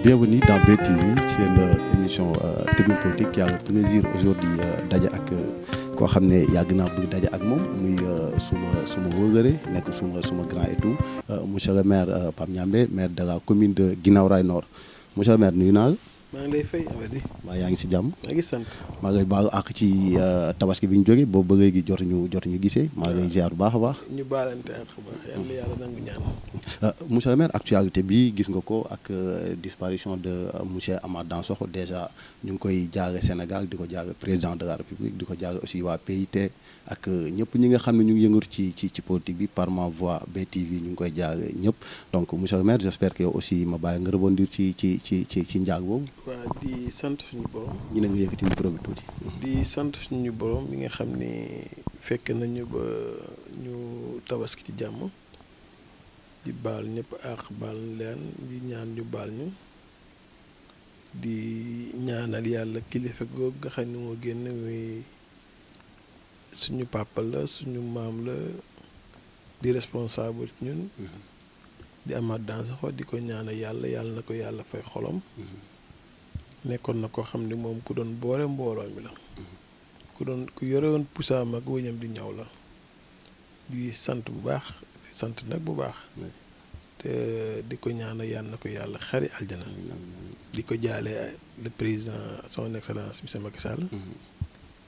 Bienvenue dans BTV, c'est une émission tribune politique qui a le plaisir aujourd'hui daje ak koo xam ne yàgg naa bëgg daje ak moom muy suma wóolare nekk suma grand et tout monsieur le maire Pape Niambé, maire de la commune de Guinaw Rails Nord. Monsieur le maire nuyu naa la. maa ngi lay fay Amady. waaw yaa ngi si jàmm. maa ngi sant. maa ngi lay baalu àq ci tabaski bi ñu jógee boobu ba léegi jotuñu gisee maa ngi lay ziar bu baax a baax. ñu baalante àq bu baax yàlla nangu ñaan. Monsieur le maire, actualité bi gis nga ko ak disparition de monsieur Amath Dansokho déjà ñu ngi koy jaare Sénégal di ko jaare président de la République di ko jaare aussi waa PIT ak ñëpp ñi nga xam ne ñu ngi yëngatu ci politique bi par ma voix BTV ñu ngi koy jaare ñëpp donc monsieur le maire j'espère que aussi ma bàyyi nga rebondir ci njaag boobu. waa di sant suñu borom. ñu ne nga yëkkati micro bi tuuti. di sant suñu borom mi nga xam ni fekk nañu ba ñu tabaski ci jàmm. di baal ñëpp àq baal leen di ñaan ñu baal ñu di ñaanal yàlla kilifa googu nga xam ne moo génn muy suñu papa la suñu maam la di responsable ci ñun di Amath Dansokho di ko ñaanal yàlla na ko yàlla fay xolom nekkoon na ko xam ne moom ku doon boole mbooloo mi la ku yore woon pusaam ak wëñam di ñaw la di sant bu baax sant nag bu baax te di ko ñaanal yàlla na ko yàlla xari aljana di ko jaale le président son excellence monsieur Macky Sall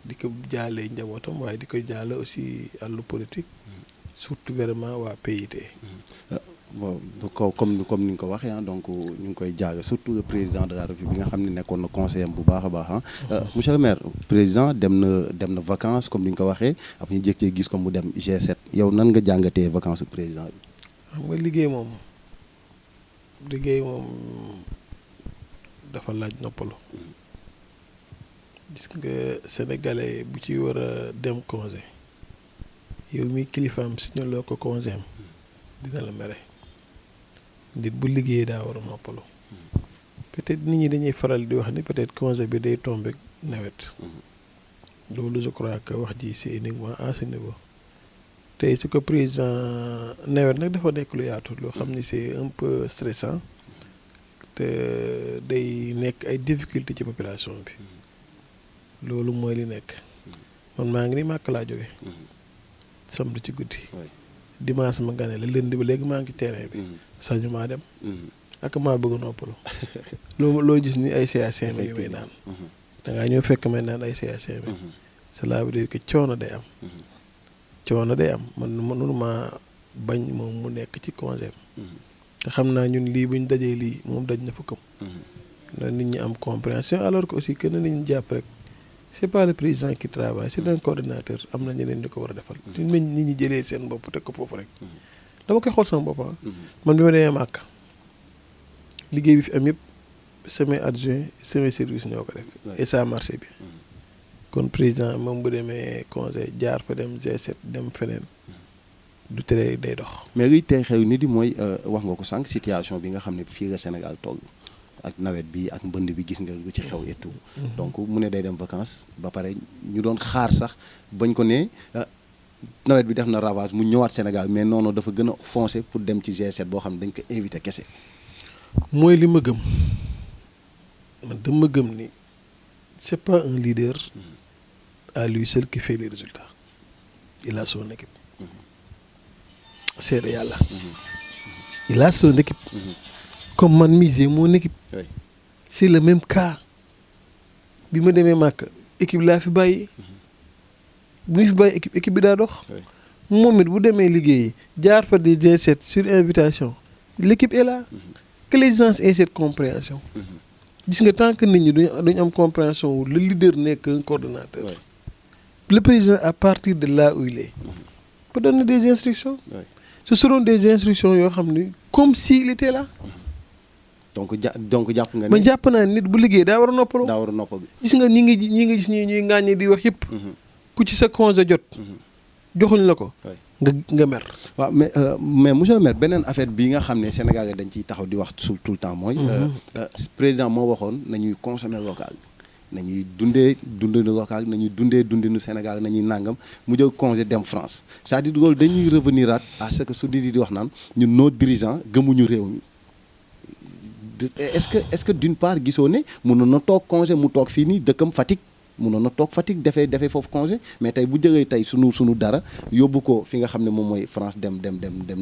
di ko jaale njabootam waaye di ko jaale aussi àllu politique surtout vraiment waa PIT. bon comme ni nga ko waxee donc ñu ngi koy jaale surtout le président de la République bi nga xam ne nekkoon na conseiller bu baax a baax monsieur le maire président dem na vacances comme ni nga ko waxee ab ñu jékkee gis ko mu dem G7 yow nan nga jàngatee vacances su président bi. xam nga liggéey moom dafa laaj noppalu gis nga sénégalais bu ci war a dem congé yow mi kilifaam si ñu loo ko congé am dina la mere nit bu liggéeyee daa war a noppalu peut-être nit ñi dañuy faral di wax ni peut-être congé bi day tombé nawet loolu je crois que wax ji c'est uniquement à ce niveau tey su ko président nawet nag dafa nekk lu yaatu loo xam ni c'est un peu stressant te day nekk ay difficulté ci population bi loolu mooy li nekk man maa ngi ni màkk laa jóge samedi ci guddi dimanche ma gane la lundi ba léegi maa ngi ci terrain bi sañu maa dem ak maa bëgg noppalu loo gis ni ay CA5 yu may naan dangaa ñëw fekk may naan ay CA5 cela veut dire que coono day am man mënuma bañ moom mu nekk ci congé te xam naa ñun lii buñ dajee lii moom daj na fukkam na nit ñi am compréhension alors que aussi que na nit ñi jàpp rek c'est pas le président qui travaille c'est un coordinateur am na ñeneen ñu ko war a defal te nit ñi jëlee seen bopp teg ko foofu rek dama koy xool sama bopp man bi ma demee màkk liggéey bi fi am yëpp samay adjoint samay service ñoo ko def et ça a marché bien kon président moom bu demee congé jaar fa dem G7 dem feneen du tere day dox. mais liy tey xew nit yi mooy wax nga ko sànq situation bi nga xam ne fii la Sénégal toll ak nawet bi ak mbënd bi gis nga lu ci xew et tout donc mu ne day dem vacances ba pare ñu doon xaar sax bañ ko ne nawet bi def na ravage mu ñëwaat Sénégal mais non dafa gën a foncé pour dem ci G7 boo xam ne dañ ko invité kese. mooy li ma gëm man dama gëm ni c'est pas un leader à lui seul qui fait les résultats il a son équipe. seede yàlla il a son équipe comme man misé mon équipe c'est le même cas bi ma demee màkk équipe laa fi bàyyi bu ñu fi bàyyi équipe bi daa dox moom it bu demee liggéeyi jaar fa di G7 sur invitation l'équipe est là que les gens aient cette compréhension gis nga tant que nit ñi duñu am compréhension wu le leader nekk un coordonnateur le président à partir de là où il est peut donner des instructions ce seront des instructions yoo xam ni comme s'il était là. donc jàpp nga ne. man jàpp naa nit bu liggéey daa war a noppalu. gis nga ñi ngi gis ñuy ŋàññi di wax yëpp. ku ci sa congé jot. joxuñ la ko. nga mer. waaw mais monsieur le maire beneen affaire bi nga xam ne Sénégal dañ ciy taxaw di wax tout le temps mooy. président moo waxoon nañuy consommer local. nañuy dundee dundinu local nañuy dundee dundinu Sénégal nañuy nangam mu jël congé dem France c'est-à-dire loolu dañuy revenir à ce que su di wax naan ñun nos dirigeants gëmuñu réew mi est-ce que d'une part gisoo ne mënoon na toog congé mu toog fii nii dëkkam Fatick mënoon na toog Fatick defee foofu congé mais tey bu jëlee tey sunu dara yóbbu ko fi nga xam ne moom mooy France dem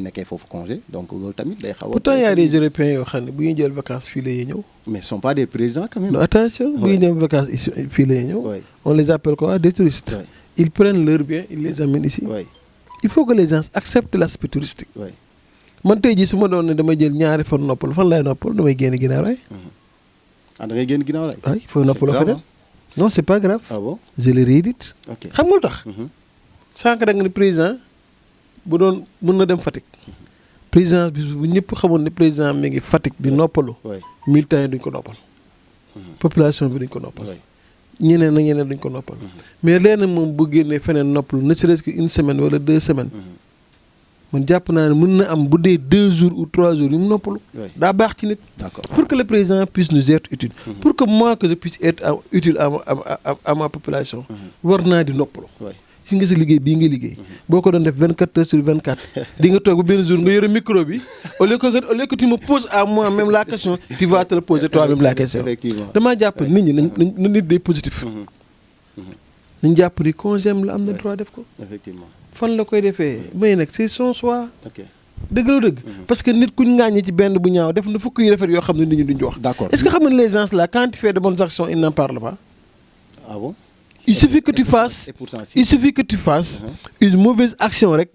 nekkee foofu congé donc loolu tamit day xaw a. pourtant y a des Européens yoo xam ne bu ñuy jël vacances fii la ñuy ñëw. mais ce sont pas des présidents quand même. non attention bu ñuy jël vacances fii la ñuy ñëw. on les appelle quoi des touristes. Ils prennent leurs biens ils les amènent ici. Il faut que les gens acceptent l'aspect touristique. man tey jii su ma doon ne damay jël ñaari fan noppal fan laay noppal damay génn ginnaaw raay. ah da ngay génn ginnaaw raay. il faut noppal fa dem. non c'est pas grave. ah bon je le réédite. ok xam nga lu tax. sànq da nga ne président bu doon mën na dem Fatick. président bi bu ñëpp xamoon ne président mi ngi Fatick di noppalu. militants yi duñ ko noppal. population bi duñ ko noppal. ñeneen ak ñeneen duñ ko noppal. mais lenn moom bu génnee feneen noppalu ne serait-ce que une semaine wala 2 semaines. man jàpp naa ne mën na am bu dee 2 jours ou 3 jours yu mu noppalu. daa baax ci nit. d'accord pour que le président puisse nous être utile. pour que moi que je puisse être utile à ma population. war naa di noppalu. si nga sa liggéey bii nga liggéey. boo ko doon def 24 heures sur 24. di nga toog ba benn jour nga yore micro bi au lieu que tu me poses à moi même la question tu vas te le poser toi-même la question. effectivement damaa jàpp nit ñi nañ nit day positif. nañ jàpp ni congé la am na droit def ko. effectivement. fan la koy defee may nag c'est son choix. ok dëgg la dëgg. parce que nit kuñ ŋaañee ci benn bu ñaaw def na fukk yu rafet yoo xam ne nit ñi duñ ci wax. d'accord est-ce que xam nga les gens là quand tu fais de bonnes actions ils n'en parlent pas. ah bon. il suffit que tu fasses une mauvaise action rek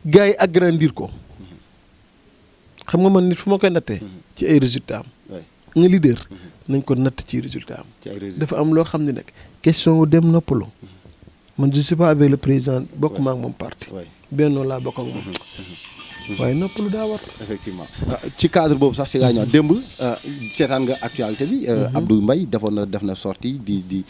gars yi agrandir ko. xam nga man nit fu ma koy nattee. ci ay résultats am. nga leader. nañ ko natt ci résultat am. dafa am loo xam ne nag question wu dem noppalu. man je suis pas avec le président bokk ma ak moom parti. Benno laa bokk ak moom. waaye noppalu daa war. effectivement ci cadre boobu sax si gaa ñëwaat démb seetaan nga actualité bi. Abdou Mbaye def na sortie di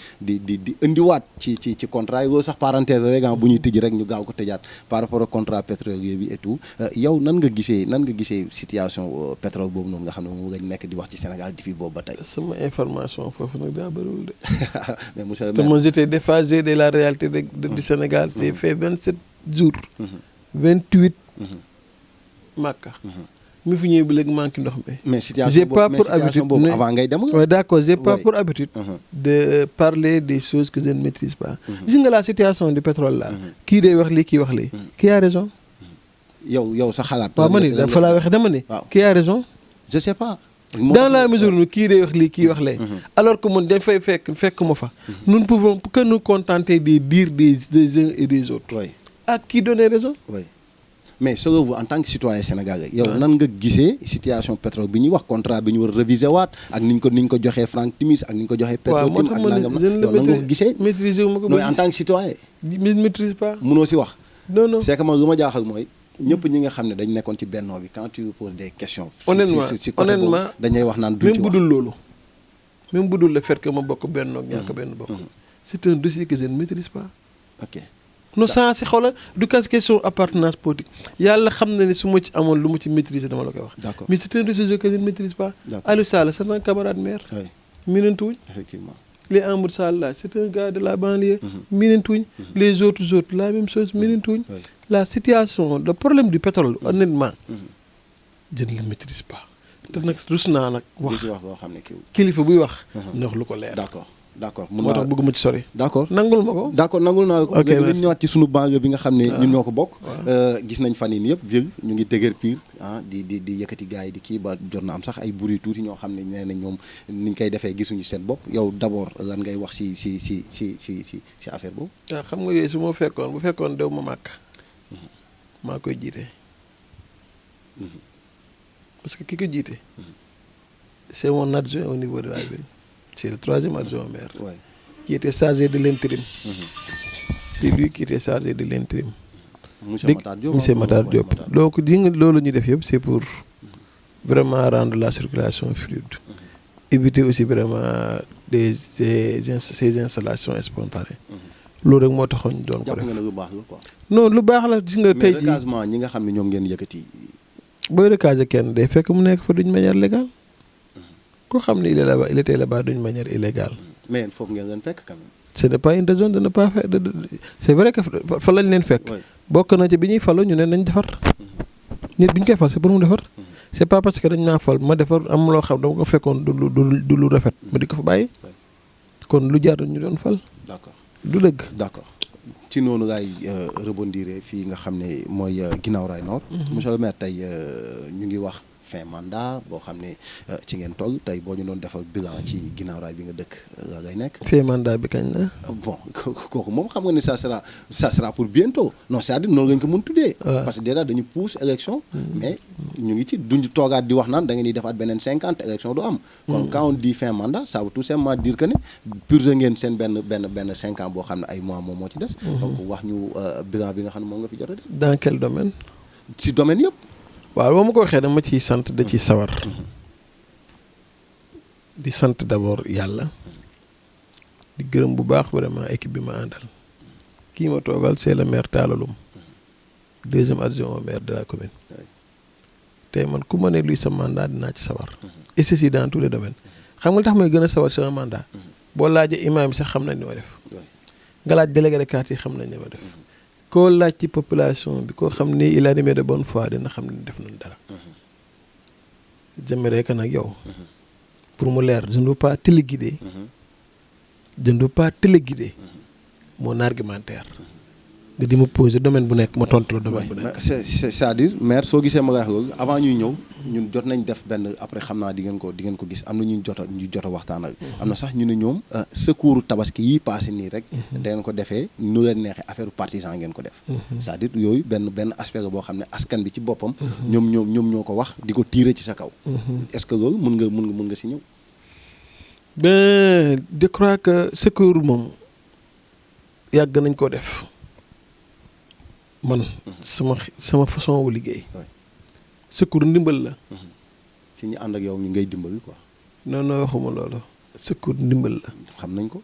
indiwaat ci contrat yi loolu sax parenthèse rek bu ñuy tijji rek ñu gaaw ko tëjaat par rapport au contrat pétrolier bi et tout yow nan nga gisee situation pétrole boobu noonu nga xam ne moom nga nekk di wax ci Sénégal depuis boobu ba tey. sama information foofu nag daa bëriwul de. mais monsieur le maire te moi j'étais déphasé de la réalité du Sénégal. c'est fait 27 jours. 28. Makka. mi fi ñëw ba léegi manqué ndox mi. mais situation boobu avant ngay dem. oui d'accord j'ai pas pour habitude. de parler des choses que je ne maîtrise pas. gis nga la situation du pétrole là. kii day wax lii kii wax lii. qui a raison. yow sa xalaat. waaw man it dafa laa waxee dama ne. qui a raison. je sais pas. dans la mesure où kii day wax lii kii wax lee. alors que man dañ fay fekk ma fa. nous ne pouvons que nous contenter des dires des uns et des autres. oui. à qui donner raison. oui. mais selon vous en tant que citoyen sénégalais yow nan nga gisee situation pétrole bi ñuy wax contrat bi ñu war a réviser waat ak niñ ko joxee Franck Timis ak niñ ko joxee Petro-Tim ak nangam yow nan nga ko gisee maîtriser wu ma ko en tant que citoyen maîtrise pas mënoo si wax non c'est que man lu ma jaaxal mooy ñëpp ñi nga xam ne dañ nekkoon ci Benno bi quand tu poses des questions honnêtement dañuy wax naan du ci wax même bu dul loolu même bu dul le fait que ma bokk Benno ak ñàkk benn bokk c'est un dossier que je ne maîtrise pas. ok non sans si xoolal du question appartenance politique yàlla xam na ne su ma ci amoon lu ma ci maîtriser dama la koy wax. d'accord mais c'est un dossier que je ne maîtrise pas. Aliou Sall c'est un camarade maire. oui miinantuwuñ. effectivement les Amadou Sall là c'est un gars de la banlieue. miinantuwuñ. les autres la même chose miinantuwuñ. la situation le problème du pétrole honnêtement. je ne le maîtrise pas. te nag rus naa nag wax boo xam ne kilifa buy wax. na wax lu ko leer. d'accord moo tax bëgguma ci sori. d'accord nangul ma ko. d'accord nangul naa ko. ok merci léegi ñëwaat ci sunu banque bi nga xam ne ñun ñoo ko bokk. gis nañ fan yii yëpp vieux ñu ngi dëgër pire di yëkkati gars yi di kii ba jot na am sax ay bruit tuuti ñoo xam ne nee nañ ñoom niñ koy defee gisuñu seen bopp yow d'abord lan ngay wax ci affaire boobu. waaw xam nga yooyu su ma bu fekkoon dew ma màkk maa koy jiite. parce que ki ko jiite. c'est mon adjoint au niveau de la ville. c'est le 3e adjoint au maire. Ouais. Qui était chargé de l'intérim. C'est lui qui était chargé de l'intérim. Monsieur Matar Diop. Donc loolu ñu def yëpp c'est pour vraiment rendre la circulation fluide. Éviter aussi vraiment ces installations spontanées. loolu rek moo taxoon ñu doon ko def. jàpp nga ne lu baax la quoi. non lu baax la gis nga tey jii mais recasement ñi nga xam ne ñoom ngeen yëkkati. booy recaser kenn day fekk mu nekk fa d'une manière légale. koo xam ne il était là-bas d'une manière illégale. mais foofu ngeen leen fekk quand même. ce n'est pas une raison de ne pas faire c'est vrai que fa lañ leen fekk. bokk na ci bi ñuy falu ñu ne nañ defar. nit bi ñu koy fal c'est pour mu defar. c'est pas parce que dañ naa fal ma defar am loo xam dama ko fekkoon du lu rafet ma di ko fa bàyyi kon lu jaar ñu doon fal. d'accord du dëgg. d'accord ci noonu laay rebondir fii nga xam ne mooy Guinaw Rails Nord. monsieur le maire tey ñu ngi wax fin mandat boo xam ne ci ngeen toll tey boo ñu doon defal bilan ci Guinaw Rails bi nga dëkk la ngay nekk. fin mandat bi kañ la. bon kooku moom xam nga ne ça sera pour bientôt non c'est-à-dire noonu lañ ko mën tuddee. parce que déjà dañu pousse élection. mais ñu ngi ci duñ toogaat di wax naan da ngeen di defaat beneen 50 élection du am. kon quand on dit fin mandat ça veut tout simplement dire que ne purgé ngeen seen benn 5 ans boo xam ne ay mois moom moo ci des. donc wax ñu bilan bi nga xam ne moom nga fi jot a def. dans quel domaine. ci domaine yëpp. waaw boo ma ko waxee dama ciy sant da ciy sawar. di sant d'abord yàlla. di gërëm bu baax vraiment équipe bi ma àndal. kii ma toogal c'est le maire Talla Loum. deuxième adjoint au maire de la commune. tey man ku ma ne luy sa mandat dinaa ci sawar. et ceci dans tous les domaines. xam nga tax may gën a sawar sama mandat. boo laajee imaam yi sax xam nañ ni ma def. nga laaj délégué de quartier yi xam nañ ni ma def. koo laaj ci population bi koo xam ni il a animé de bonne foi dina xam ne def nañ dara. j'aimerais que nag yow. pour mu leer je ne veux pas téléguider. je ne veux pas téléguider mon argumentaire. nga di ma poser domaine bu nekk ma tontu la domaine bu nekk. c'est-à-dire maire soo gisee ma wax loolu avant ñuy ñëw ñun jot nañ def benn après xam naa di ngeen ko gis am na ñu jot a waxtaan ak. am na sax ñu ne ñoom secours tabaski yi passé nii rek. da ngeen ko defee nu leen neexee affaire partisan ngeen ko def. c'est-à-dire yooyu benn aspect la boo xam ne askan bi ci boppam. ñoom ñoo ko wax di ko tirer ci sa kaw. est-ce que loolu mën nga si ñëw. ben je crois que secours moom yàgg nañ koo def. man sama façon wu liggéey. secours ndimbal la. si ñu ànd ak yow ñu ngay dimbali quoi. non waxuma loolu. secours ndimbal la. xam nañ ko.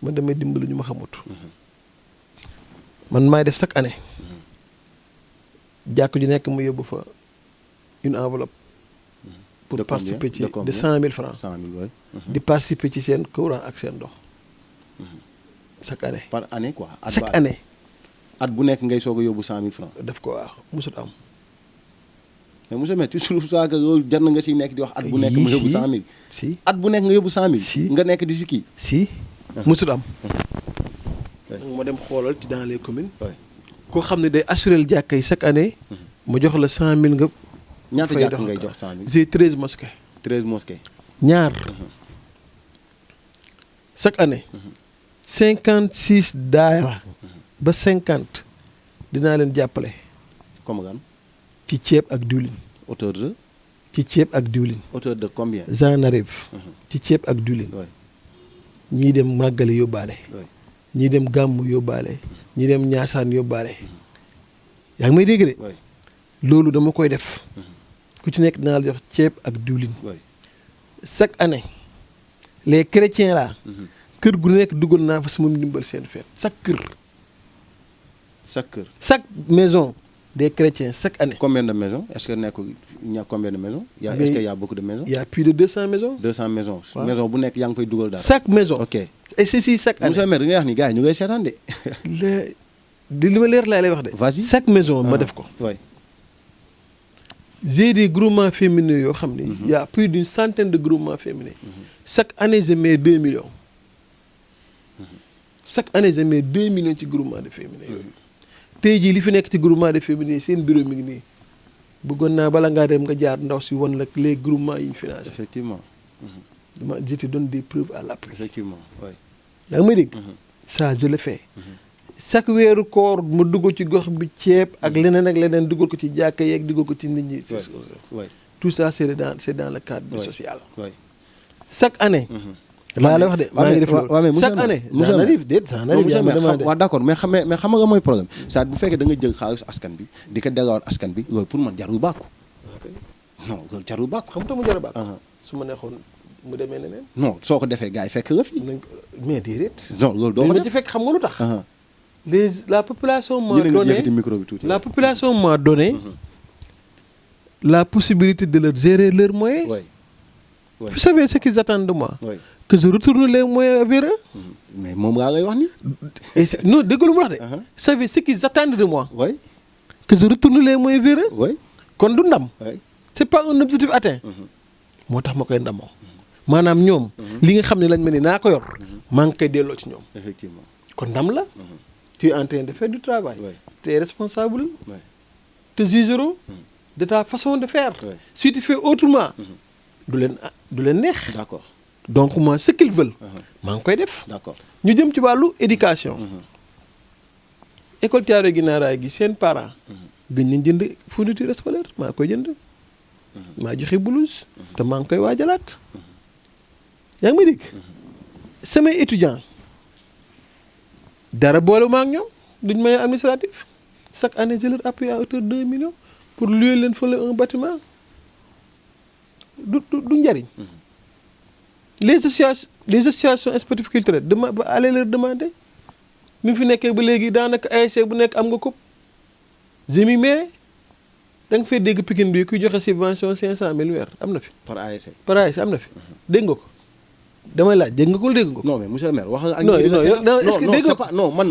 man damay dimbali ñu ma xamut. man maay def chaque année. jàkk ju nekk mu yóbbu fa une enveloppe. pour participer ci de 100 000 francs. 100 000 waay. di participer ci seen courant ak seen ndox. chaque année. par année quoi. chaque année. at bu nekk ngay soog a yóbbu 100 000 francs. def ko waaw musut am. mais monsieur Maître tu trouves ça que loolu jar na nga siy nekk di wax at bu nekk nga yóbbu 100 000. si at bu nekk nga yóbbu 100 000. si nga nekk di si kii. si musut am. ma dem xoolal ci dans les communes. koo xam ne day assurer jàkka yi chaque année. ma jox la 100 000 nga. ñaata jàkk ngay jox 100 000. j'ai 13 mosquées. 13 mosquées. ñaar. chaque année. 56 daara. ba 50 dinaa leen jàppale. comme gan. ci ceeb ak diwlin. hauteur de. ci ceeb ak diwlin. hauteur de combien. j'en arrive. ci ceeb ak diwlin. ñii dem màggale yóbbaale. ñii dem gàmmu yóbbaale. ñii dem ñaasaan yóbbaale. yaa ngi may dégg de. loolu dama koy def. ku ci nekk dinaa la jox ceeb ak diwlin. chaque année les chrétiens là. kër gu nekk dugal naa fa sama ndimbal seen feet chaque kër. chaque maison des chrétiens chaque année. Combien de maisons? Est-ce que il y a combien de maisons? Est-ce qu'il y a beaucoup de maisons? Il y a plus de 200 maisons. 200 maisons. Ouais. Maison bu nekk yaa ngi fay dugal daal. Chaque maison. Ok. Et ceci chaque année. monsieur le maire nga wax ni gars yi ñu ngay seetaan de. li ma leer laa lay wax de. Vas-y. chaque maison ma def ko. oui. J'ai des groupements féminins yoo xam ne. Il y a plus d'une centaine de groupements féminins. Chaque année je mets 2 millions. Chaque année je mets 2 millions ci groupement de féminins yooyu. tey jii li fi nekk ci groupement de féminins seen bureau mi ngi nii bëggoon naa bala ngaa dem nga jaar ndaw si won la les groupements yi ñu financé. Effectivement. dama je te donne des preuves à l'appui. Effectivement oui. yaa ngi may dégg. ça je le fais. chaque weeru koor ma dugg ci gox bi ceeb ak leneen dugal ko ci jàkka yeeg dugal ko ci nit ñi. oui. tout ça c'est dans le cadre du social. oui. chaque année. laa la wax de maa ngi def loolu chaque année. ça arrive déet ça arrive waaw d'accord mais xam nga mooy problème c'est bu fekkee da nga jël xaalis askan bi di ko delluwaat askan bi loolu pour man jarul bàkku. non loolu jarul bàkku. xam nga mu jarul bàkku. su ma neexoon mu demee neneen. non soo ko defee gars yi fekk la fi. mais déedéet. non loolu doo ko def ci fekk xam nga lu tax. la population m'a donné micro bi tuuti. la population m'a donné la possibilité de leur gérer leurs moyens. oui. Oui. Vous savez ce qu'ils attendent de moi. Oui. Que je retourne les moyens vers eux. mais moom laa lay wax ni. Non dégg lu mu wax de. Vous savez ce qu'ils attendent de moi. oui. Que je retourne les moyens vers eux. oui. kon du ndam. oui. c'est pas un objectif atteint. moo tax ma koy ndamoo. maanaam ñoom. li nga xam ne lañ ma ni naa ko yor. maa ngi koy delloo ci ñoom. effectivement kon ndam la. tu es en train de faire du travail. Ouais. tu es responsable. Ouais. te jugeront de ta façon de faire. Ouais. Si tu fais autrement. du leen neex. d'accord donc moi ce qu'ils veulent. maa ngi koy def. d'accord ñu jëm ci wàllu éducation. école Thiaroye Ginnaaw Rail gi seen parents. gën nañ jënd fourniture scolaire maa koy jënd. maa joxe blouse. te maa ngi koy waajalaat. yaa ngi may dégg. samay étudiants dara boole ma ak ñoom duñ may administratif chaque année je leur appuie à hauteur de 2 millions pour louer leen fële un bâtiment du njariñ. les associations sportives culturelles ba aller leur demander mi fi nekkee ba léegi daanaka ASC bu nekk am nga ko jemi mais da nga fay dégg Pikine bi kuy joxe subvention 500,000 weer am na fi. par ASC am na fi dégg nga ko damay laaj dégg nga ko dégg nga ko. non mais monsieur le maire wax ak. non est-ce que dégg nga ko non man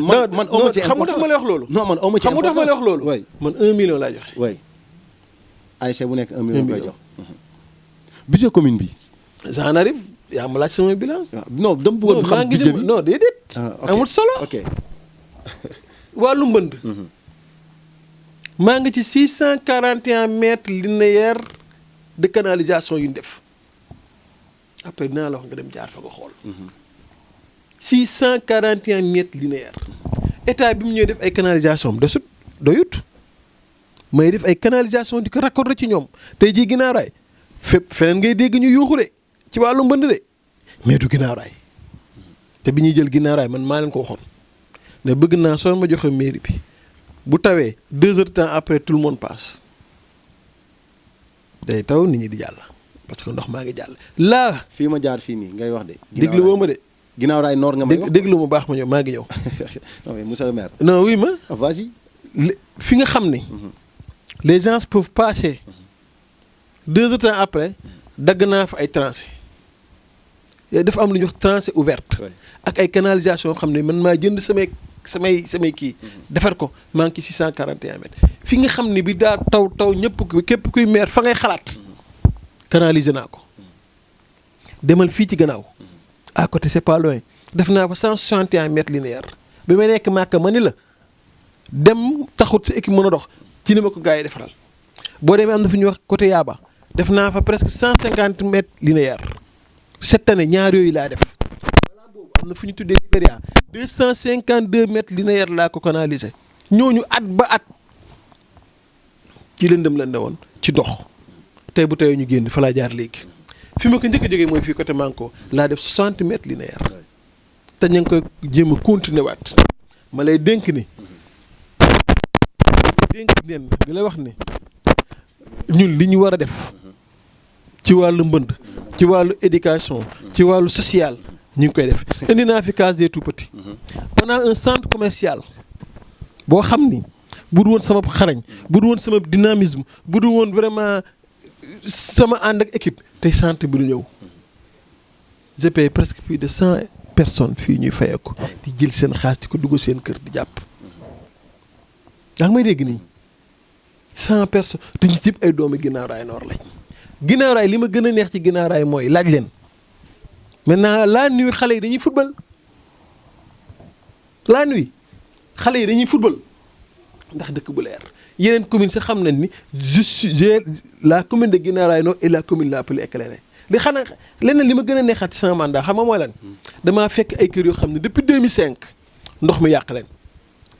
amu ci xam nga tax ma lay wax loolu. non man amu ci xam nga tax ma lay wax loolu. oui man 1 million laa joxe. oui ASC bu nekk 1 million koy jox. budget commune bi. j'en arrive yaa ma laaj sama bilan. non dama bëggoon xam budget bi non déedéet. amul solo. ok wàllu mbënd. maa ngi ci 641 mètres linéaires de canalisation yu ñu def après dinaa la wax nga dem jaar fa nga xool. 641 mètres linéaires. état bi mu ñëwee def ay canalisation am desut doyut may def ay canalisation di ko raccordé ci ñoom tey jii Ginnaaw Rail fépp feneen ngay dégg ñu yuuxu de ci wàllu mbënd de mais du Ginnaaw Rail te bi ñuy jël Ginnaaw Rail man maa leen ko waxoon ne bëgg naa soo ma joxe mairie bi bu tawee 2 heures de temps après tout le monde passe day taw nit ñi di jàll parce que ndox maa ngi jàll. laa fii ma jaar fii nii ngay wax de. déglu woo ma de. Ginnaaw Rail Nord nga may wax déglu ma baax ma ñëw maa ngi ñëw. non mais monsieur le maire. non oui ma. vas-y. fi nga xam ni. les gens peuvent passer 2 heures de temps après dagg naa fa ay tranchées dafa am lu ñuy wax tranchée ouverte. ak ay canalisation xam ne man maa jënd samay kii. defar ko maa ngi ci 641 mètres. fi nga xam ne bi daa taw ñëpp képp kuy maire fa ngay xalaat. canaliser naa ko. demal fii ci gannaaw. à côté c'est pas loin def naa fa 161 mètres linéaires bi ma nekk Màkka ma ni la dem taxut sa équipe mën a dox ci li ma ko gars yi defaral boo demee am na fi ñuy wax côté Yaaba def naa fa presque 150 mètres linéaires cette année ñaar yooyu laa def. balaa boobu am na fu ñu tuddee Libéria 252 mètres linéaires laa ko canaliser ñooñu at ba at ci lëndëm la ne woon ci dox tey bu teyee ñu génn fa laa jaar léegi. fi ma ko njëkk a jógee mooy fii côté Manko laa def 60 mètres linéaires te ñu ngi koy jéem a continuer waat ma lay dénk ni di la wax ni ñun li ñu war a def ci wàllu mbënd ci wàllu éducation ci wàllu social ñu ngi koy def indi naa fi case des tout petits on a un centre commercial boo xam ni bu du woon sama xarañ bu du woon sama dynamisme bu du woon vraiment sama ànd ak équipe tey centre bi du ñëw je paye presque plus de 100 personnes fii ñuy fayeeku di jël seen xaalis di ko dugg seen kër di jàpp yaa ngi may dégg nii 100 personnes te ñu yëpp ay doomi Ginnaaw Rail Nord lañ. Ginnaaw Rail li ma gën a neex ci Ginnaaw Rail mooy laaj leen maintenant la nuit xale yi dañuy football la nuit xale yi dañuy football ndax dëkk bu leer. yeneen commune sax xam nañ ni j'ai la commune de Guinaw Rail Nord et la commune la plus éclairée li xanaa leneen li ma gën a neexaat ci sama mandat xam nga mooy lan damaa fekk ay kër yoo xam ne depuis 2005 ndox mi yàq leen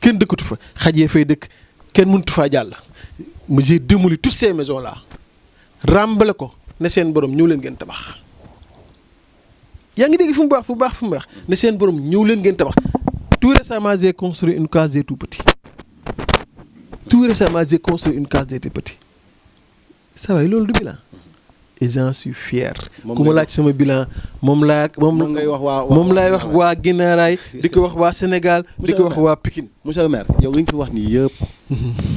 kenn dëkkatu fa xajee fay dëkk kenn mënatu faa jàll. ma j'ai démoli toutes ces maisons là ràmbale ko ne seen borom ñëw leen ngeen tabax yaa ngi dégg fu mu baax ne seen borom ñëw leen ngeen tabax tout récemment j'ai construit une case des tout petits. Tout récemment, j'ai construit une case des petits. Ça va, loolu du bilan. Et j'en suis fier. ku ma laaj sama bilan moom laay wax waa Guinaw Rail di ko wax waa Sénégal di ko wax waa Pikine. monsieur le maire yow li nga fi wax nii yëpp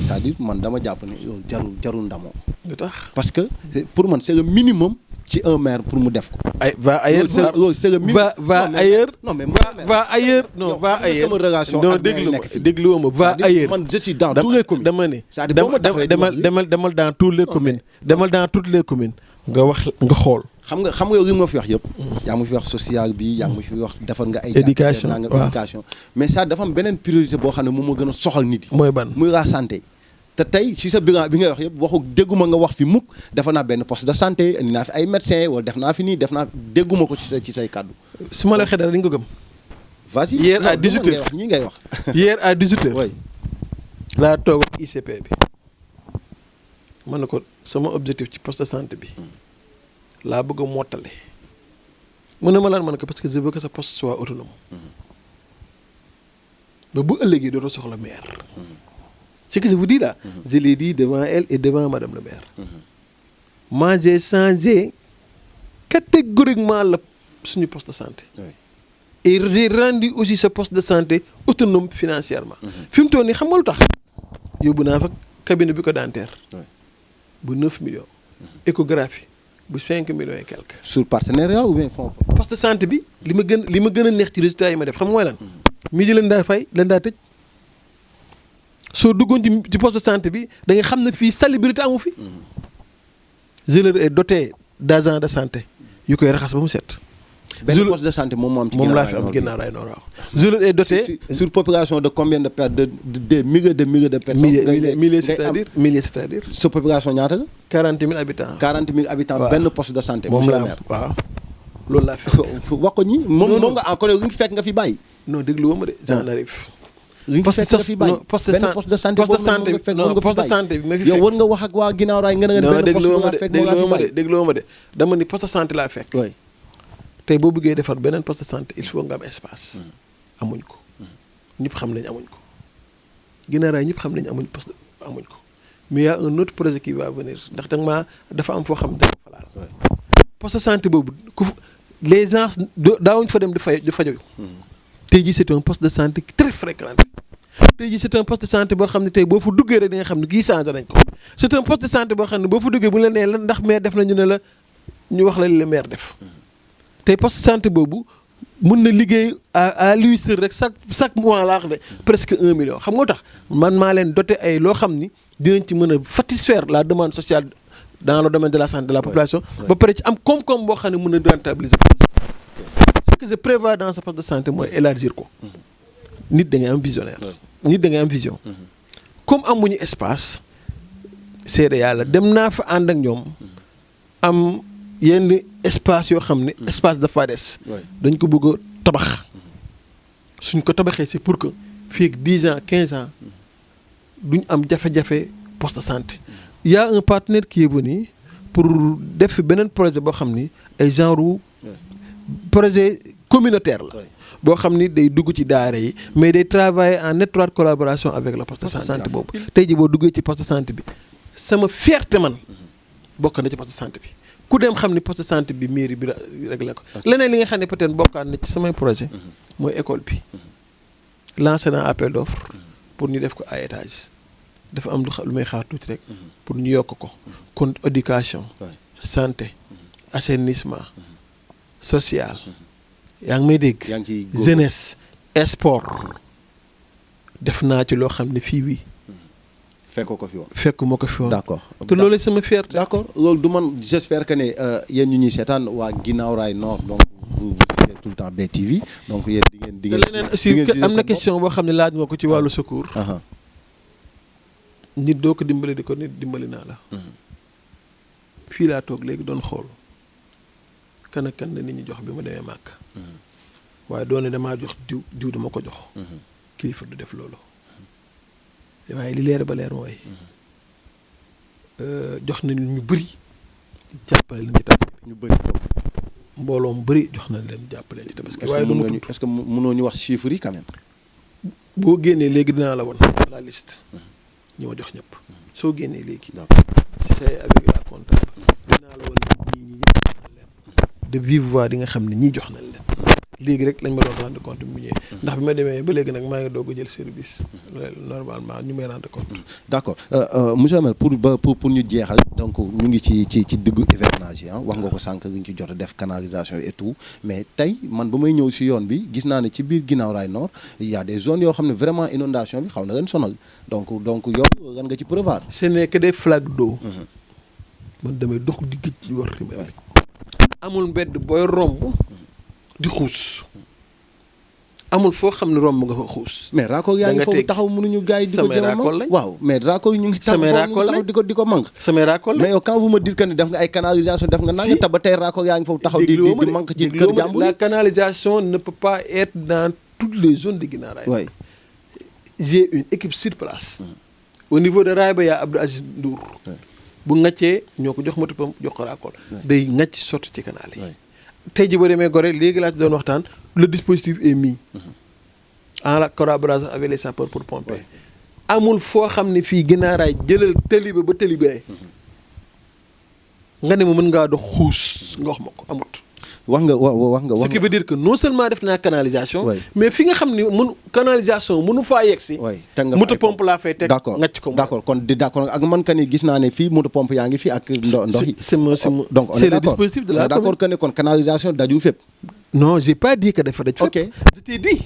c'est-à-dire man dama jàpp ne yow jarul ndamoo. lu tax parce que pour man c'est le minimum ci un maire pour mu def ko. ay va ailleurs loolu c'est le minimum. va ailleurs. non mais va ailleurs. non va ailleurs sama relation non ak déglu ma nekk fii. déglu ma va ailleurs. man je suis dans toutes les communes. dama ne c'est-à-dire boo ma taxawee di wax demal dans toutes les communes. demal dans toutes les communes. nga wax nga xool. xam nga yow li ma fi wax yëpp. yaa ngi ma fi wax social bi yaa ngi ma fi wax defar nga ay. éducation waaw éducation. mais ça dafa am beneen priorité boo xam ne moom moo gën a soxal nit yi. mooy ban muy la santé. te tey si sa bilan bi ngay wax yëpp waxu dégguma nga wax fi mukk defa naa benn poste de santé indi naa fi ay médecins wala def naa fi nii def naa dégguma ko ci say kàddu. su ma la waxee dara dañu ko gëm. vas-y hier à 18h ngay wax ñii ngay wax. hier à 18h. oui. laa toog ak ICP bi. ma ne ko sama objectif ci poste de santé bi. laa bëgg a mottale. mu ne ma laan ma ne ko parce que je veux que sa poste soit autonome. ba bu ëllëgee dootoo soxla maire. ce que je vous dis là. je l'ai dit devant elle et devant madame le maire. moi j'ai changé catégoriquement la suñu poste de santé. et j'ai rendu aussi ce poste de santé autonome financièrement. fi mu toll nii xam nga lu tax. yóbbu naa fa cabinet bi ko dentaire. bu 9 millions. échographie bu 5 millions et quelques. sur partenariat ou bien fonds. poste de santé bi li ma gën a neex ci résultat yi ma def xam nga mooy lan. midi leen daa fay leen daa tëj. soo duggoon ci poste de santé bi da nga xam ne fii salubrité amu fi. je leur ai doté d'agents de santé yu koy raxas ba mu set. benn poste de santé moom moo am ci moom laa fi am Guinaw Rails Nord waaw. je leur ai doté sur population de combien de personnes de milliers de personnes. milliers c'est-à-dire. sa population ñaata la. 40 000 habitants. 40 000 habitants waaw. benn poste de santé. moom monsieur laa le maire. waaw loolu laa fi. wax ko ñi moom nga encore yow li nga fekk nga fi bàyyi. non déglu woo ma de j'en arrive. li nga fekk nga fi bàyyi benn poste de santé boobu nga poste de santé bi ma fi yow fekk. war nga wax ak waa Guinaw Rails nga ne non benn poste nga fekk nga fi déglu woo ma de dama ni poste de santé laa fekk. oui. tey boo bëggee defar beneen poste de santé il faut nga am espace. amuñ ko. ñëpp xam nañ amuñ ko. Guinaw Rails ñëpp xam nañ poste amuñ ko. mais y a un autre projet qui va venir ndax dafa am foo xam dafa fa laal. poste de santé boobu les gens daawuñ fa dem di fajoo. tey jii c'est un poste de santé très fréquenté. tey jii c'est un poste de santé boo xam ne tey boo fa duggee rek da nga xam ne kii changé nañ ko. c'est un poste de santé boo xam ne boo fa duggee bu ñu la nee la ndax maire def nañu ne la ñu wax la li la maire def. tey poste de santé boobu mun na liggéey à lui seul rek chaque mois laa wax de presque 1 million xam nga tax man maa leen doté ay loo xam ni dinañ ci mën a satisfaire la demande sociale dans le domaine de la santé de la population. ba pare ci am koom-koom boo xam ne mën a rentabiliser. ce que je prévois dans ce poste de santé mooy élargir ko. nit da ngay am visionnaire. nit da ngay am vision. comme amuñu espace. seede yàlla dem naa fa ànd ak ñoom. am yenn espace yoo xam ne. espace dafa des. dañ ko bëgg a tabax. suñ ko tabaxee c'est pour que fii ak 10 ans 15 ans duñ am jafe-jafe poste de santé. y a un partenaire qui est venu pour def fi beneen projet boo xam ni ay genre projet communautaire la. boo xam ni day dugg ci daara yi mais day travailler en étroite collaboration avec le poste de santé boobu. tey jii boo duggee ci poste de santé bi sama fierté man bokk na ci poste de santé bi ku dem xam ni poste de santé bi mairie bi réglé ko. leneen li nga xam ne peut-être bokkaat na ci samay projet mooy école bi lancé naa appel d'offre pour ñu def ko à étage dafa am lu may xaar tuuti rek pour ñu yokk ko kon éducation santé assainissement social yaa ngi may dégg jeunesse sport def naa ci loo xam ne fii wii fekkoo ko fi woon fekkuma ko fi woon d'accord te loolu sama fierté d'accord loolu du man j'espère que ne yéen ñu ñuy seetaan waa Guinaw Rails Nord donc vous suivez tout le temps BTV donc yéen di ngeen te leneen aussi am na question boo xam ne laaj nga ko ci wàllu secours nit doo ko dimbali di ko nit dimbali naa la fii laa toog léegi doon xool kan ak kan la nit ñi jox bi ma demee màkk waaye doone damaa jox diw dama ko jox kilifa du def loolu waaye li leer ba leer mooy jox nañ ñu bëri jàppale leen ci tabaski ñu bëri mbooloo mu bëri jox nañ leen jàppale leen ci tabaski waaye du ma tudd est-ce que mënoo ñu wax chiffres yi quand même boo génnee léegi dinaa la won la liste ñi ma jox ñëpp soo génnee léegi si say avec la comptable dinaa la won ñii ñëpp jox nañ leen de vive voix di nga xam ne ñii jox nañ leen léegi rek lañ ma doon rendre compte mu ñëwee. ndax bi ma demee ba léegi nag maa ngi doog a jël service. normalement ñu may rendre compte. d'accord monsieur le maire pour ñu jeexal donc ñu ngi ci diggu hivernage yi wax nga ko sànq ñu ci jot a def canalisation et tout mais tey man ba may ñëw si yoon bi gis naa ne ci biir ginnaaw raay nord il y a des zones yoo xam ne vraiment inondation bi xaw na leen sonal donc yow lan nga ci prévoir. ce n'est que des flaques d'eau. man damay dox di gëj di war rek amul mbedd booy romb di xuus amul foo xam ne romb nga fa xuus. mais raccord yaa ngi foofu taxaw mënuñu gars yi di ko samay raccord lañ waaw mais raccord yi ñu ngi taxaw di ko manque. samay raccord lañ mais yow quand vous me dites que ni def nga ay canalisation def nga nanga ba tey raccord yaa ngi foofu taxaw di manque ci kër jàmbur. la canalisation ne peut pas être dans toutes les zones de Guinaw Rail. oui j'ai une équipe sur place. au niveau de Rail ba yaa Abdou Aziz Ndour. bu ŋàccee ñoo ko jox moto pam jox ko raccord. day ŋàcc sotti ci canal yi. tey ji boo demee Gorée léegi laa ci doon waxtaan le dispositif est mis en la collaboration avec les sapeurs pour pomper. amul foo xam ne fii Guinaw Rail jëlal tëli ba tëli bee nga ne ma mën ngaa dox xuus nga wax ma ko amut. wax nga ce qui veut dire que non seulement def naa canalisation. mais fi nga xam ni canalisation mënu faa yegg si. moto pompe laa fay teg. ngacc ko d'accord kon d'accord ak man ka ni gis naa ne fii moto pompe yaa ngi fi ak ndox yi. donc c'est le dispositif de la commune. d'accord que ne kon canalisation daju fépp. non j'ai pas dit que dafa daj fépp. ok je t'ai dit.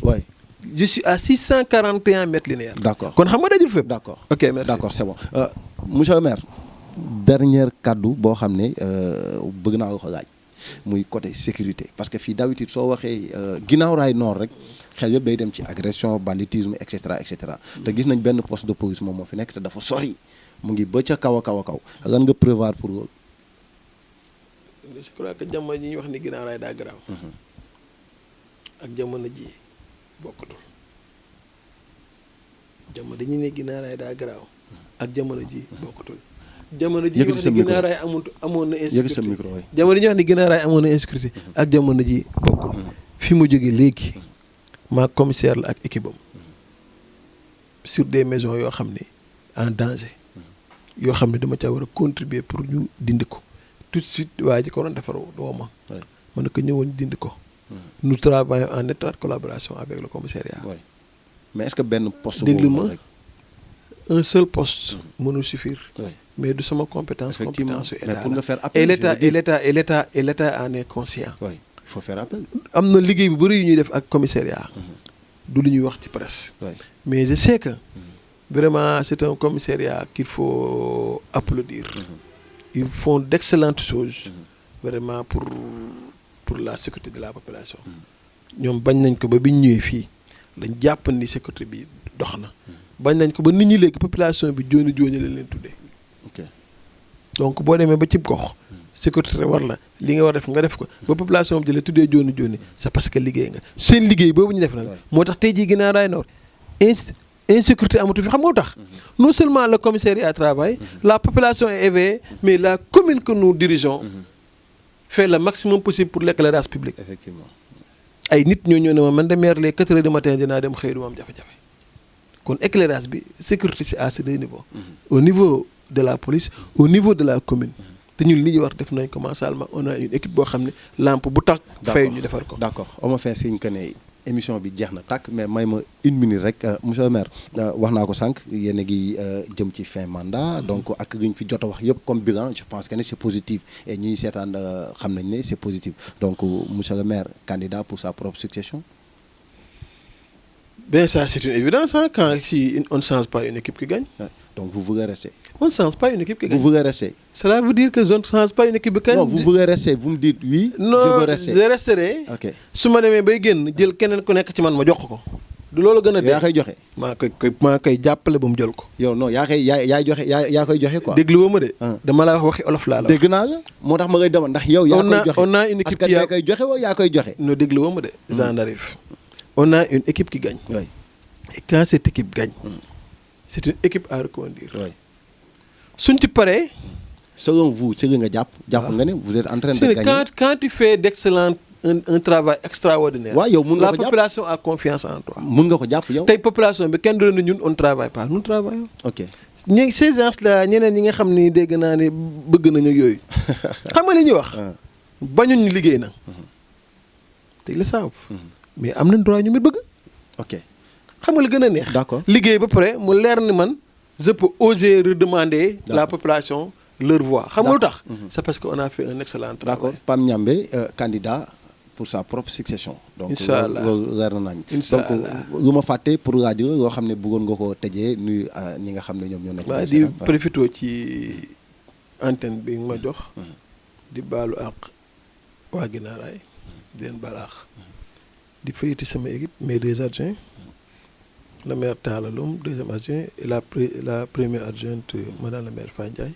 je suis à 641 mètres linéaires. d'accord kon xam nga dajul fépp. d'accord ok merci d'accord c'est bon monsieur le maire dernière kaddu boo xam ne bëgg naa ko laaj. muy côté sécurité parce que fii d'habitude soo waxee Guinaw Rail Nord rek xel yëpp day dem ci agression banditisme et cetera te gis nañ benn poste de police moom moo fi nekk te dafa sori mu ngi ba ca kaw a kaw lan nga prévoir pour loolu. je crois que jamono ji ñuy wax ni Guinaw Rail daa garaaw. ak jamono ji bokkutul jamono dañuy ne Guinaw Rail daa garaaw ak jamono ji bokkutul. jamono ji wax ni Guinaw Rail amoon na insécurité jamono ji wax ni Guinaw Rail amoon na insécurité ak jamono ji bokkul fi mu jógee léegi maa commissaire la ak équipe am sur des maisons yoo xam ne en danger yoo xam ne dama caa war a contribuer pour ñu dindi ko tout de suite waa ji ko doon defar doo ma ne ko ñëwoon dindi ko. nous travaillons en étroite collaboration avec le commissariat. mais est-ce que benn poste déglu ma un seul poste mënul suffire. mais du sama compétence compétence yu état pour nga faire appel et l'état en est conscient. il faut faire appel. am na liggéey bu bëri yu ñuy def ak commissariat. du lu ñuy wax ci presse. mais je sais que vraiment c'est un commissariat qu'il faut applaudir. Ils font d'excellentes choses. Vraiment pour la sécurité de la population. ñoom bañ nañ ko ba biñ ñëwee fii dañ jàpp ni sécurité bi dox na. bañ nañ ko ba nit ñi léegi population bi jooni jooni lañ leen tuddee. donc boo demee ba cib gox. sécurité war la li nga war def nga def ko ba population bi di la tuddee jooni jooni c'est parce que liggéey nga seen liggéey boobu ñu def nag. moo tax tey jii Guinaw Rail Nord insécurité amatu fi xam nga lu tax. non seulement le commissariat travaille. la population est éveillée mais la commune que nous dirigeons. fait le maximum possible pour l'éclairage public. Effectivement. ay nit ñoo ñëw ne ma man de maire les 4 heures du matin dinaa dem xëy du ma am jafe-jafe kon éclairage bi sécurité c'est à ces deux niveaux. au niveau de la police au niveau de la commune. te ñun li ñu war def nañ ko massaalement on a une équipe boo xam ne lampe bu tax. fay ñu defar ko. d'accord on m'a fait signe que ne émission bi jeex na tàkk mais may ma 1 minute rek monsieur le maire wax naa ko sànq yéen a ngi jëm ci fin mandat donc ak li ñu fi jot a wax yëpp comme bilan je pense que ne c'est positif et ñuy seetaan xam nañ ne c'est positif donc monsieur le maire candidat pour sa propre succession. Bien ça c'est une évidence quand si on ne change pas une équipe qui gagne. Donc vous voulez rester. On ne change pas une équipe qui gagne. Vous voulez rester. Cela veut dire que je ne change pas une équipe qui gagne. Non, vous voulez rester. Vous me dites oui. Non, je veux rester. Je resterai. Ok. su ma demee bay génn jël keneen ku nekk ci man ma jox ko. du loolu gën a dee yaa koy joxe. maa koy jàppale ba mu jël ko. yow non yaay joxe yaa koy joxe quoi. déglu woo ma de. dama la waxi olof laa la. dégg naa la moo tax ma ngay demoon ndax yow. yaa koy joxe on a une équipe qui yaa koy joxe wala yaa koy joxe. non déglu woo ma de. j'en arrive. on a une équipe qui gagne. Oui. Et quand cette équipe gagne. c'est une équipe à reconduire. Oui. suñ ci paree. selon vous c'est nga jàpp nga ne vous êtes en train de gagner. quand tu fais d'excellent un travail extraordinaire. waaw yow mun nga ko jàpp la population a confiance en toi. mun nga ko jàpp yow. tey population bi kenn doon na ñun on travaille pas nous travaillons. ok ces gens là ñeneen ñi nga xam ni dégg naa ne bëgg nañu yooyu. xam nga li ñuy wax. bañuñ liggéey na. te ils le savent. mais am nañ droit ñu mit bëgg. ok xam nga li gën a neex. d'accord liggéey ba pare mu leer ni man je peux oser redemander la population leur voix. xam nga lu tax. c'est parce que on a fait un excellent travail. d'accord Pam Niambé candidat pour sa propre succession. donc incha allah loolu leer na nañ. incha donc allah lu ma fàtte pour rajo yoo xam ne bëggoon nga ko tëjee nuyu ñi nga xam ne ñoom ñoo nekk. waaw di profité ci antenne bi nga ma jox. di baalu àq waa Guinaar Rail di leen baal àq di féyiti sama équipe mes 2 adjoints le maire Talla Loum deuxième adjoint et la première adjointe madame la maire Faye Ndiaye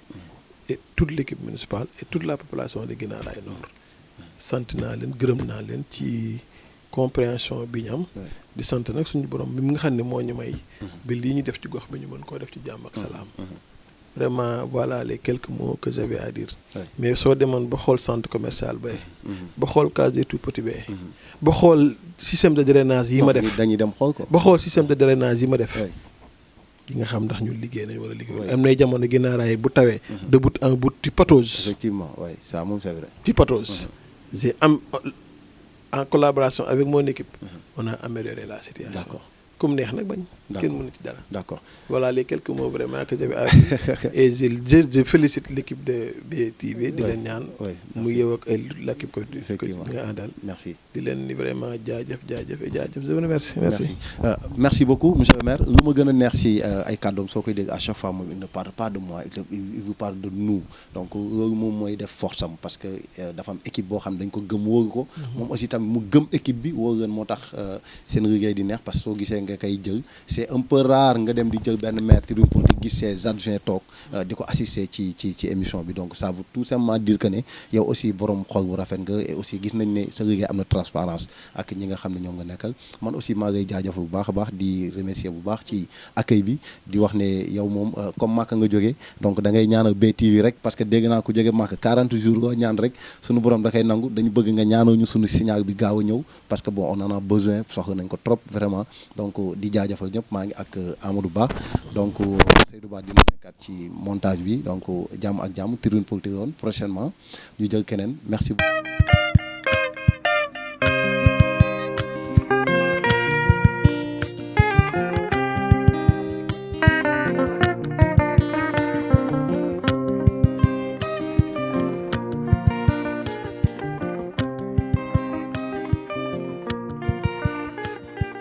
et toute l'équipe municipale et toute la population de Guinaar Rail Nord sant naa leen gërëm naa leen ci compréhension bi ñu am di sant nag suñu borom bi mu nga xam ne moo ñu may bi lii ñu def ci gox bi ñu mën koo def ci jàmm ak salaam vraiment voilà les quelques mots que j'avais à dire. mais soo demoon ba xool centre commercial ba ba xool case des tout-petits ba ba xool système de drainage yi ma def dañuy dem xool ko. ba xool système de drainage yi ma def yi nga xam ndax ñu liggéey nañ wala liggéey am nay jamono Guinaar Rail bu tawee de bout en bout ci patauge. effectivement oui ça moom c'est vrai. ci patauge j'ai en collaboration avec mon équipe on a amélioré la situation. d'accord comme neex nag bañ. kenn mënu ci dara. d'accord voilà les quelques mots vraiment que j'avais à dire et je félicite l'équipe de BTV di leen ñaan. mu yeew ak ay l'équipe ko effectivement nga àndal. merci di leen ni vraiment jaajëf et jaajëf je vous remercie. merci beaucoup monsieur le maire lu ma gën a neex si ay kàddoom soo koy dégg à chaque fois moom il ne parle pas de moi il vous parle de nous donc loolu moom mooy def force am parce que dafa am équipe boo xam dañ ko gëm wóoru ko. moom aussi tamit mu gëm équipe bi wóor leen moo tax seen liggéey di neex parce que soo gisee nga koy jël c'est un peu rare nga dem di jël benn maire tribune pour di gis ses adjoints toog di ko assister ci émission bi donc ça veut tout simplement dire que ne yow aussi borom xol bu rafet nga et aussi gis nañ ne sa liggéey am na transparence ak ñi nga xam ne ñoom nga nekkal man aussi maa ngay jaajëfal bu baax a baax di remercier bu baax ci accueil bi di wax ne yow moom comme Màkka nga jógee donc da ngay ñaanal BTV rek parce que dégg naa ko jóge Màkka 40 jours loo ñaan rek suñu borom da koy nangu dañu bëgg nga ñaanal ñu suñu signal bi gaaw a ñëw parce que bon on en a besoin soxla nañ ko trop vraiment donc di jaajëfal ñëpp maa ngi ak Amadou Ba donc Seydou Ba dina nekkaat ci montage bi donc jàmm ak jàmm Tribune Politique woon prochainement ñu jël keneen merci beaucoup